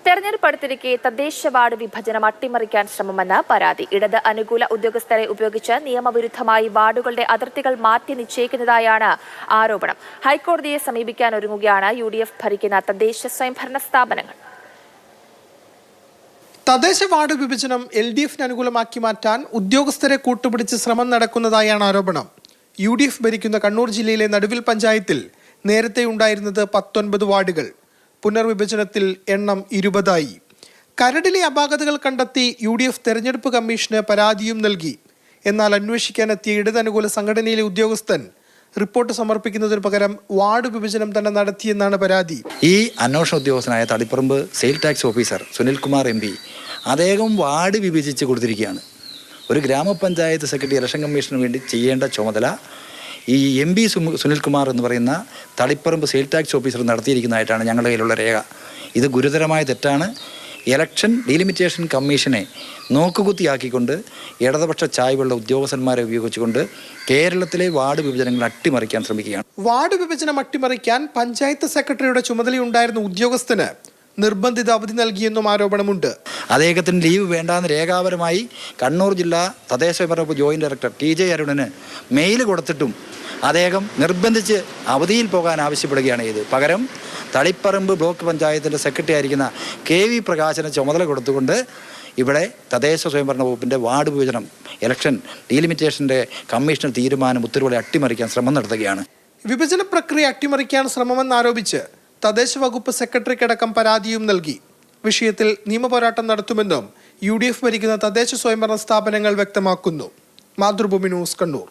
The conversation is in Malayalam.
തെരഞ്ഞെടുപ്പ് അടുത്തിരിക്കെ തദ്ദേശ വാർഡ് വിഭജനം അട്ടിമറിക്കാൻ ശ്രമമെന്ന് പരാതി. ഇടത് അനുകൂല ഉദ്യോഗസ്ഥരെ ഉപയോഗിച്ച് നിയമവിരുദ്ധമായി വാർഡുകളുടെ അതിർത്തികൾ മാറ്റി നിശ്ചയിക്കുന്നതായാണ് ആരോപണം. ഹൈക്കോടതിയെ സമീപിക്കാൻ ഒരുങ്ങുകയാണ് UDF ഭരിക്കുന്ന തദ്ദേശ സ്വയംഭരണ സ്ഥാപനങ്ങൾ. തദ്ദേശ വാർഡ് വിഭജനം LDFന് അനുകൂലമാക്കി മാറ്റാൻ ഉദ്യോഗസ്ഥരെ കൂട്ടുപിടിച്ച് ശ്രമം നടക്കുന്നതായാണ് ആരോപണം. UDF ഭരിക്കുന്ന കണ്ണൂർ ജില്ലയിലെ നടുവിൽ പഞ്ചായത്തിൽ നേരത്തെ ഉണ്ടായിരുന്നത് 19 വാർഡുകൾ. പുനർവിഭജനത്തിൽ എണ്ണം 20ആയി. കരടിലെ അപാകതകൾ കണ്ടെത്തി UDF തെരഞ്ഞെടുപ്പ് കമ്മീഷന് പരാതിയും നൽകി. എന്നാൽ അന്വേഷിക്കാനെത്തിയ ഇടതനുകൂല സംഘടനയിലെ ഉദ്യോഗസ്ഥൻ റിപ്പോർട്ട് സമർപ്പിക്കുന്നതിന് പകരം വാർഡ് വിഭജനം തന്നെ നടത്തിയെന്നാണ് പരാതി. ഈ അന്വേഷണ ഉദ്യോഗസ്ഥനായ Taliparamba sale tax officer Sunilkumar MP അദ്ദേഹം വാർഡ് വിഭജിച്ച് കൊടുത്തിരിക്കുകയാണ്. ഒരു ഗ്രാമപഞ്ചായത്ത് സെക്രട്ടറി ഇലക്ഷൻ കമ്മീഷന് വേണ്ടി ചെയ്യേണ്ട ചുമതല ഈ MP സുനിൽകുമാർ എന്ന് പറയുന്ന തളിപ്പറമ്പ് സെയിൽ ടാക്സ് ഓഫീസർ നടത്തിയിരിക്കുന്നതായിട്ടാണ് ഞങ്ങളുടെ കയ്യിലുള്ള രേഖ. ഇത് ഗുരുതരമായ തെറ്റാണ്. ഇലക്ഷൻ ഡീലിമിറ്റേഷൻ കമ്മീഷനെ നോക്കുകുത്തിയാക്കിക്കൊണ്ട് ഇടതുപക്ഷ ചായ്വുള്ള ഉദ്യോഗസ്ഥന്മാരെ ഉപയോഗിച്ചുകൊണ്ട് കേരളത്തിലെ വാർഡ് വിഭജനങ്ങൾ അട്ടിമറിക്കാൻ ശ്രമിക്കുകയാണ്. വാർഡ് വിഭജനം അട്ടിമറിക്കാൻ പഞ്ചായത്ത് സെക്രട്ടറിയുടെ ചുമതലയുണ്ടായിരുന്ന ഉദ്യോഗസ്ഥന് നിർബന്ധിത അവധി നൽകിയെന്നും ആരോപണമുണ്ട്. അദ്ദേഹത്തിന് ലീവ് വേണ്ടാന്ന് രേഖാപരമായി കണ്ണൂർ ജില്ലാ തദ്ദേശ സ്വയംഭരണ ജോയിന്റ് ഡയറക്ടർ TJ അരുണിന് മെയിൽ കൊടുത്തിട്ടും അദ്ദേഹം നിർബന്ധിച്ച് അവധിയിൽ പോകാൻ ആവശ്യപ്പെടുകയാണ് ചെയ്തത്. പകരം തളിപ്പറമ്പ് ബ്ലോക്ക് പഞ്ചായത്തിൻ്റെ സെക്രട്ടറി ആയിരിക്കുന്ന KV പ്രകാശന് ചുമതല കൊടുത്തുകൊണ്ട് ഇവിടെ തദ്ദേശ സ്വയംഭരണ വകുപ്പിൻ്റെ വാർഡ് വിഭജനം ഇലക്ഷൻ ഡീലിമിറ്റേഷൻ്റെ കമ്മീഷണർ തീരുമാനം ഉത്തരവുകളെ അട്ടിമറിക്കാൻ ശ്രമം നടത്തുകയാണ്. വിഭജന പ്രക്രിയ അട്ടിമറിക്കാൻ ശ്രമമെന്നാരോപിച്ച് തദ്ദേശ വകുപ്പ് സെക്രട്ടറിക്കടക്കം പരാതിയും നൽകി. വിഷയത്തിൽ നിയമപോരാട്ടം നടത്തുമെന്നും UDF ഭരിക്കുന്ന തദ്ദേശ സ്വയംഭരണ സ്ഥാപനങ്ങൾ വ്യക്തമാക്കുന്നു. മാതൃഭൂമി ന്യൂസ്, കണ്ണൂർ.